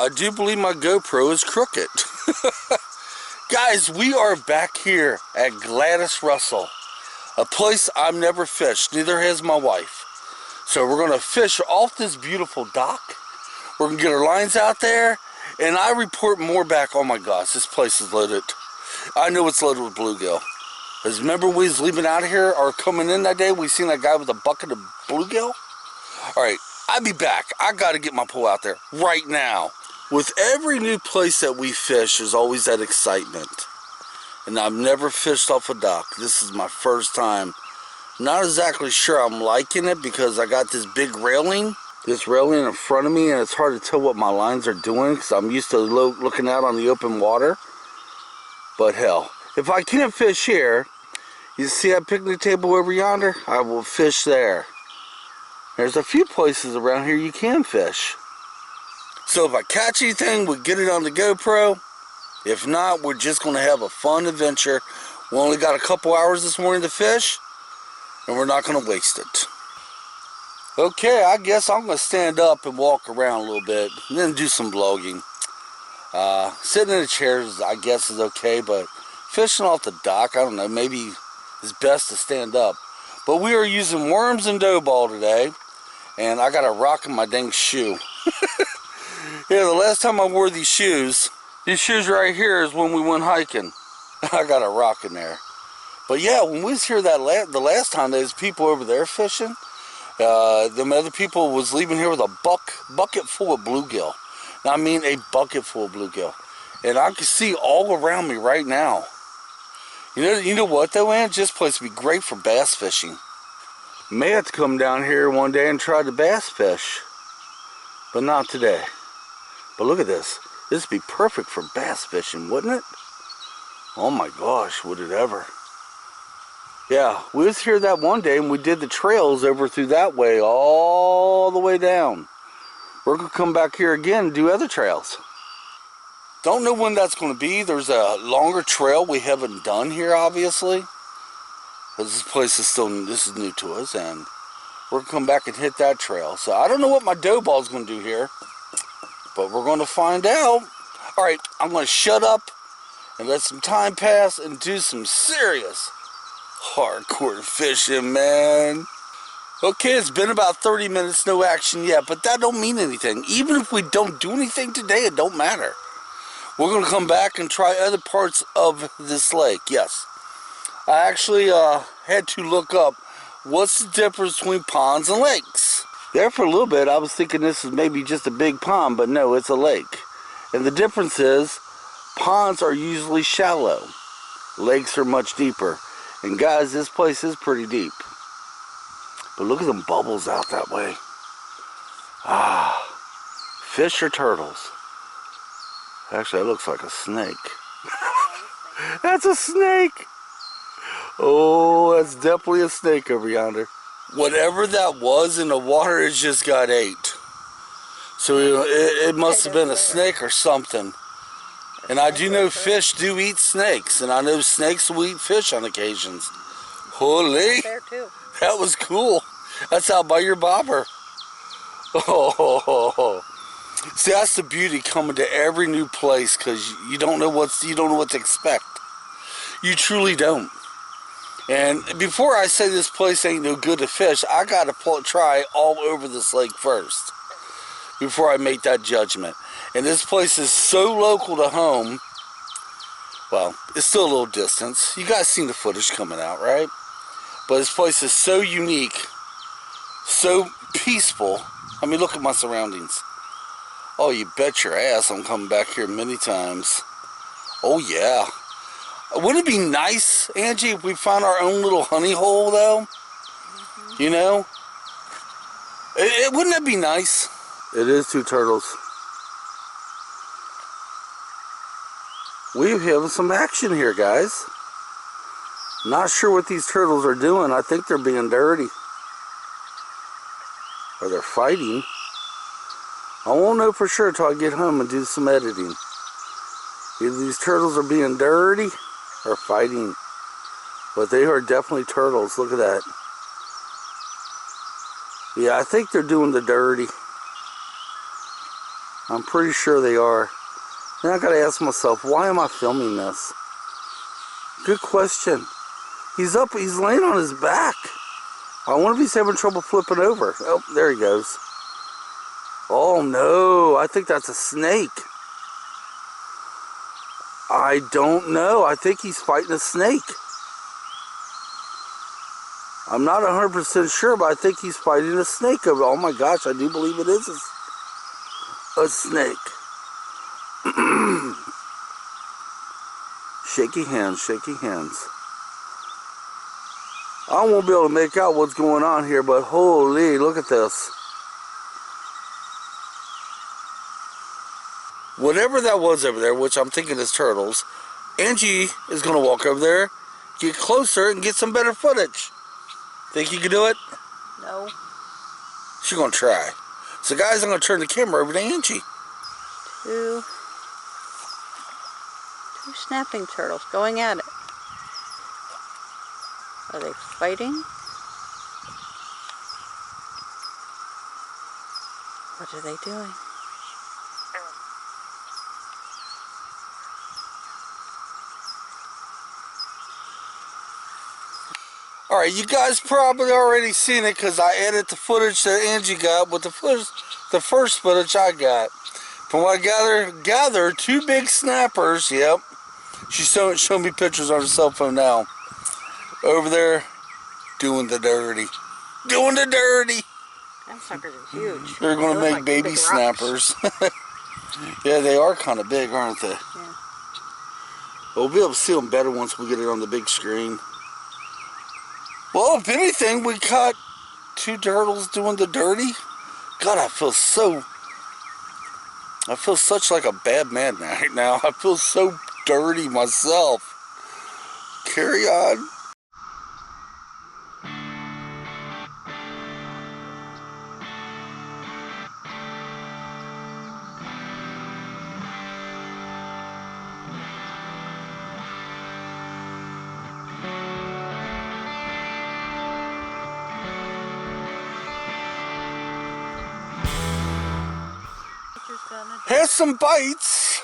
I do believe my GoPro is crooked. Guys, we are back here at Gladys Russell, a place I've never fished, neither has my wife. So we're going to fish off this beautiful dock. We're going to get our lines out there, and I report more back. Oh my gosh, this place is loaded. I know it's loaded with bluegill. Because remember we was leaving out of here, or coming in that day, we seen that guy with a bucket of bluegill? Alright, I'll be back. I got to get my pole out there right now. With every new place that we fish, there's always that excitement. And I've never fished off a dock. This is my first time. Not exactly sure I'm liking it because I got this big railing. This railing in front of me, and it's hard to tell what my lines are doing because I'm used to looking out on the open water. But hell, if I can't fish here, you see that picnic table over yonder? I will fish there. There's a few places around here you can fish. So if I catch anything, we get it on the GoPro. If not, we're just going to have a fun adventure. We only got a couple hours this morning to fish, and we're not going to waste it. Okay, I guess I'm going to stand up and walk around a little bit, and then do some vlogging. Sitting in the chairs, I guess, is okay, but fishing off the dock, I don't know, maybe it's best to stand up. But we are using worms and dough ball today, and I got a rock in my dang shoe. Yeah, the last time I wore these shoes right here is when we went hiking. I got a rock in there. But yeah, when we was here the last time, there was people over there fishing. Them other people was leaving here with a bucket full of bluegill. Now, I mean a bucket full of bluegill. And I can see all around me right now. You know what though, man? This place would be great for bass fishing. May have to come down here one day and try to bass fish. But not today. But look at this. This would be perfect for bass fishing, wouldn't it? Oh my gosh, would it ever. Yeah, we was here that one day and we did the trails over through that way all the way down. We're going to come back here again and do other trails. Don't know when that's going to be. There's a longer trail we haven't done here, obviously. Because this place is this is new to us, and we're going to come back and hit that trail. So I don't know what my dough ball is going to do here, but we're going to find out. Alright, I'm going to shut up and let some time pass and do some serious hardcore fishing, man. Okay, it's been about 30 minutes, no action yet, but that don't mean anything. Even if we don't do anything today, it don't matter. We're going to come back and try other parts of this lake, yes. I actually had to look up what's the difference between ponds and lakes. There for a little bit, I was thinking this is maybe just a big pond, but no, it's a lake. And the difference is, ponds are usually shallow. Lakes are much deeper. And guys, this place is pretty deep. But look at them bubbles out that way. Ah, fish or turtles? Actually, that looks like a snake. That's a snake! Oh, that's definitely a snake over yonder. Whatever that was in the water, it just got ate. So it must have been a snake or something. And I do know fish do eat snakes, and I know snakes will eat fish on occasions. Holy, that was cool. That's out by your bobber. Oh, see, that's the beauty coming to every new place, because you don't know what to expect. You truly don't. And before I say this place ain't no good to fish, I gotta try all over this lake first before I make that judgment. And this place is so local to home. Well, it's still a little distance. You guys seen the footage coming out, right? But this place is so unique, so peaceful. I mean, look at my surroundings. Oh, you bet your ass I'm coming back here many times. Oh, yeah. Wouldn't it be nice, Angie, if we found our own little honey hole, though? You know? Wouldn't that be nice? It is two turtles. We're having some action here, guys. Not sure what these turtles are doing. I think they're being dirty. Or they're fighting. I won't know for sure until I get home and do some editing. Either these turtles are being dirty or fighting. But they are definitely turtles. Look at that. Yeah, I think they're doing the dirty. I'm pretty sure they are. Then I gotta ask myself, why am I filming this? Good question. He's up, he's laying on his back. I wonder if he's having trouble flipping over. Oh, there he goes. Oh no, I think that's a snake. I don't know. I think he's fighting a snake. I'm not 100% sure, but I think he's fighting a snake. Oh my gosh, I do believe it is a snake. Shaky hands, shaky hands. I won't be able to make out what's going on here, but holy, look at this. Whatever that was over there, which I'm thinking is turtles, Angie is going to walk over there, get closer, and get some better footage. Think you can do it? No. She's going to try. So guys, I'm going to turn the camera over to Angie. Two snapping turtles going at it. Are they fighting? What are they doing? Alright, you guys probably already seen it because I edited the footage that Angie got with the first footage I got. From what I gathered, two big snappers, yep. She's showing me pictures on her cell phone now. Over there, doing the dirty. Doing the dirty! Them suckers are huge. They're going to make like baby snappers. Yeah, they are kind of big, aren't they? Yeah. We'll be able to see them better once we get it on the big screen. Well, if anything, we caught two turtles doing the dirty. God, I feel such like a bad man right now. I feel so dirty myself. Carry on. Had some bites.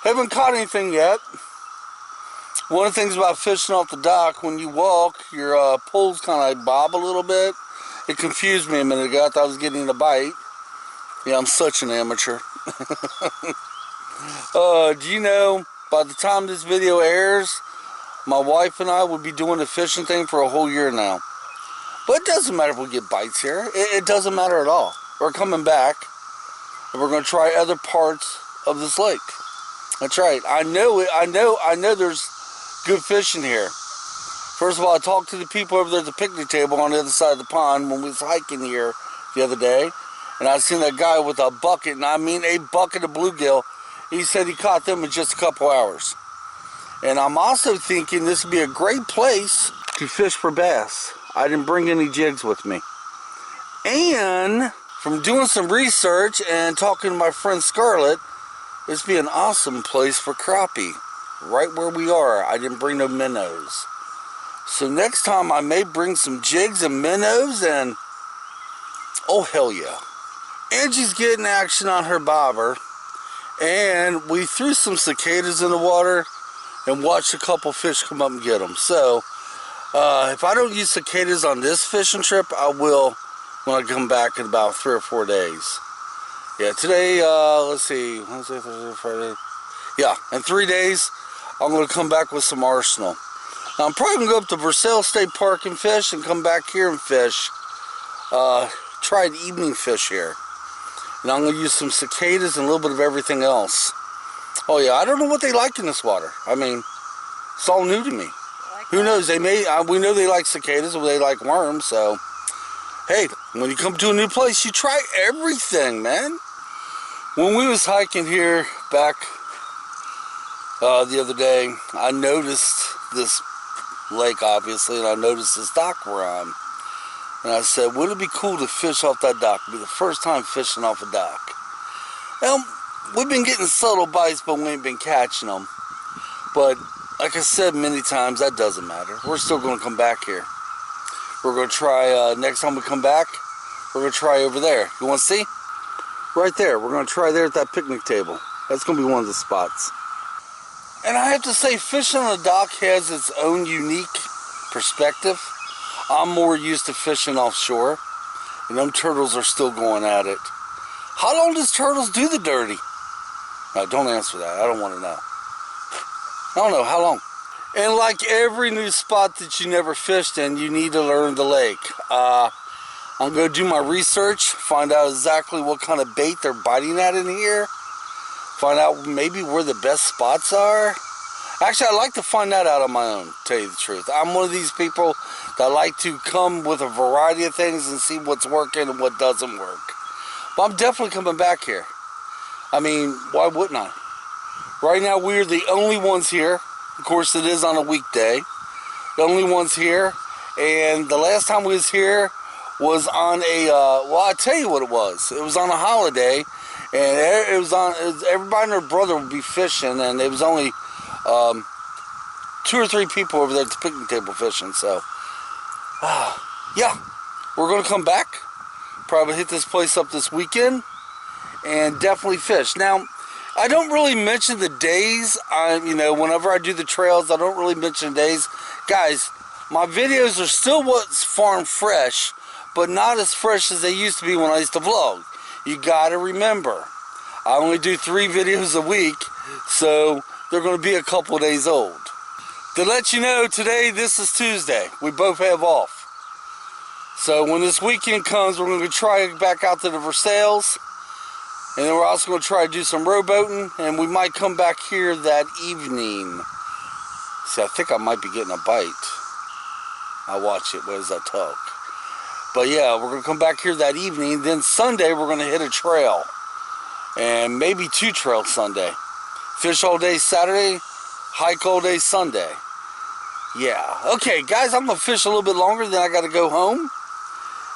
Haven't caught anything yet. One of the things about fishing off the dock, when you walk, your poles kind of bob a little bit. It confused me a minute ago. I thought I was getting a bite. Yeah, I'm such an amateur. Do you know, by the time this video airs, my wife and I will be doing the fishing thing for a whole year now. But it doesn't matter if we get bites here. It doesn't matter at all. We're coming back. And we're going to try other parts of this lake. That's right. I know there's good fishing here. First of all, I talked to the people over there at the picnic table on the other side of the pond when we was hiking here the other day. And I seen that guy with a bucket, and I mean a bucket of bluegill. He said he caught them in just a couple hours. And I'm also thinking this would be a great place to fish for bass. I didn't bring any jigs with me. And from doing some research and talking to my friend Scarlett, this would be an awesome place for crappie. Right where we are. I didn't bring no minnows. So next time I may bring some jigs and minnows and... oh hell yeah. Angie's getting action on her bobber. And we threw some cicadas in the water and watched a couple fish come up and get them. So if I don't use cicadas on this fishing trip, I will when I come back in about 3 or 4 days. Yeah, today, let's see, Wednesday, Thursday, Friday. Yeah, in 3 days, I'm going to come back with some arsenal. Now, I'm probably going to go up to Versailles State Park and fish and come back here and fish. Try the evening fish here. And I'm going to use some cicadas and a little bit of everything else. Oh yeah, I don't know what they like in this water. I mean, it's all new to me. Who knows? They may. We know they like cicadas or they like worms. So, hey, when you come to a new place, you try everything, man. When we was hiking here back the other day, I noticed this lake, obviously, and I noticed this dock we're on. And I said, wouldn't it be cool to fish off that dock? It'd be the first time fishing off a dock. Now, we've been getting subtle bites, but we ain't been catching them. But, like I said many times, that doesn't matter. We're still going to come back here. We're going to try, next time we come back, we're going to try over there. You want to see? Right there. We're going to try there at that picnic table. That's going to be one of the spots. And I have to say, fishing on the dock has its own unique perspective. I'm more used to fishing offshore, and them turtles are still going at it. How long does turtles do the dirty? No, don't answer that. I don't want to know. I don't know. How long? And like every new spot that you never fished in, you need to learn the lake. I'm going to do my research, find out exactly what kind of bait they're biting at in here, find out maybe where the best spots are. Actually, I like to find that out on my own, to tell you the truth. I'm one of these people that like to come with a variety of things and see what's working and what doesn't work. But I'm definitely coming back here. I mean, why wouldn't I? Right now, we're the only ones here. Of course, it is on a weekday. The only ones here. And the last time we was here was on a, well, I'll tell you what it was. It was on a holiday. And it was on, everybody and their brother would be fishing. And it was only 2 or 3 people over there at the picnic table fishing. So, yeah, we're going to come back. Probably hit this place up this weekend. And definitely fish. Now, I don't really mention the days. You know, whenever I do the trails, I don't really mention days. Guys, my videos are still what's farm fresh, but not as fresh as they used to be when I used to vlog. You got to remember, I only do 3 videos a week, so they're going to be a couple of days old. To let you know, today, this is Tuesday. We both have off. So when this weekend comes, we're going to try back out to the Versailles. And then we're also going to try to do some rowboating, and we might come back here that evening. See, I think I might be getting a bite. I'll watch it as I talk. But yeah, we're going to come back here that evening. Then Sunday, we're going to hit a trail. And maybe 2 trails Sunday. Fish all day Saturday, hike all day Sunday. Yeah. Okay, guys, I'm going to fish a little bit longer, then I got to go home.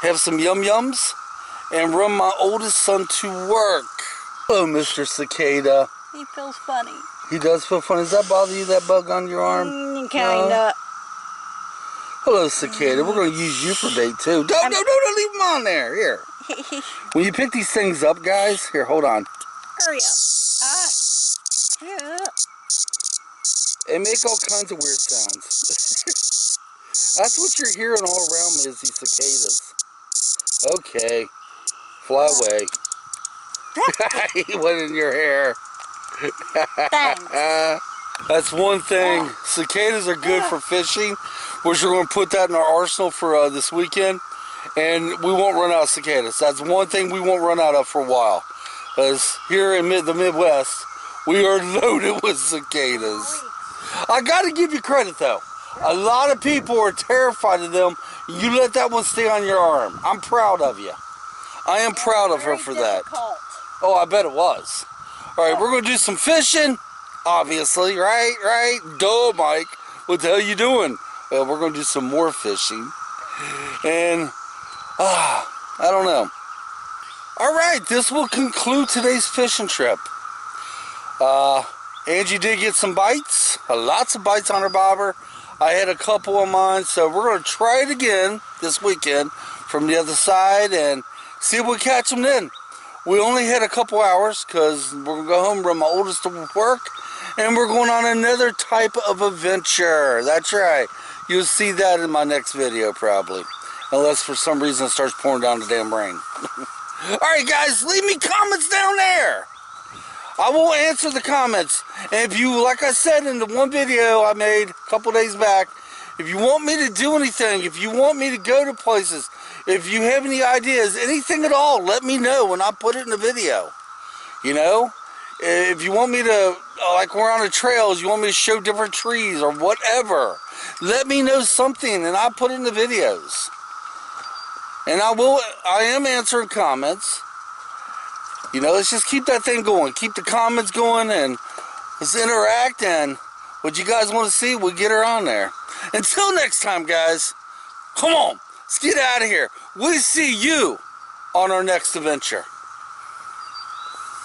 Have some yum-yums. And run my oldest son to work. Hello, Mr. Cicada. He feels funny. He does feel funny. Does that bother you, that bug on your arm? Kinda. Hello, Cicada. We're going to use you for bait, too. Don't leave him on there. Here. When you pick these things up, guys, here, hold on. Hurry up. Yeah. They make all kinds of weird sounds. That's what you're hearing all around me is these cicadas. Okay. Fly away. He went in your hair. Thanks. That's one thing. Cicadas are good for fishing, which we're going to put that in our arsenal for this weekend. And we won't run out of cicadas. That's one thing we won't run out of for a while. Because here in the Midwest, we are loaded with cicadas. I got to give you credit, though. A lot of people are terrified of them. You let that one stay on your arm. I'm proud of you. I am proud of her for that. Oh, I bet it was. All right, we're going to do some fishing, obviously, right? Duh, Mike. What the hell you doing? Well, we're going to do some more fishing. And, I don't know. All right, this will conclude today's fishing trip. Angie did get some bites. Lots of bites on her bobber. I had a couple of mine, so we're going to try it again this weekend from the other side and see if we catch them then. We only had a couple hours because we're going to go home, run my oldest to work, and we're going on another type of adventure. That's right. You'll see that in my next video probably. Unless for some reason it starts pouring down the damn rain. Alright guys, leave me comments down there. I will answer the comments. And if you, like I said in the one video I made a couple days back, if you want me to do anything, if you want me to go to places, if you have any ideas, anything at all, let me know and I'll put it in the video. You know? If you want me to, like we're on the trails, you want me to show different trees or whatever, let me know something and I'll put it in the videos. And I am answering comments. You know, let's just keep that thing going. Keep the comments going and let's interact, and what you guys want to see, we'll get her on there. Until next time, guys, come on, let's get out of here. We'll see you on our next adventure.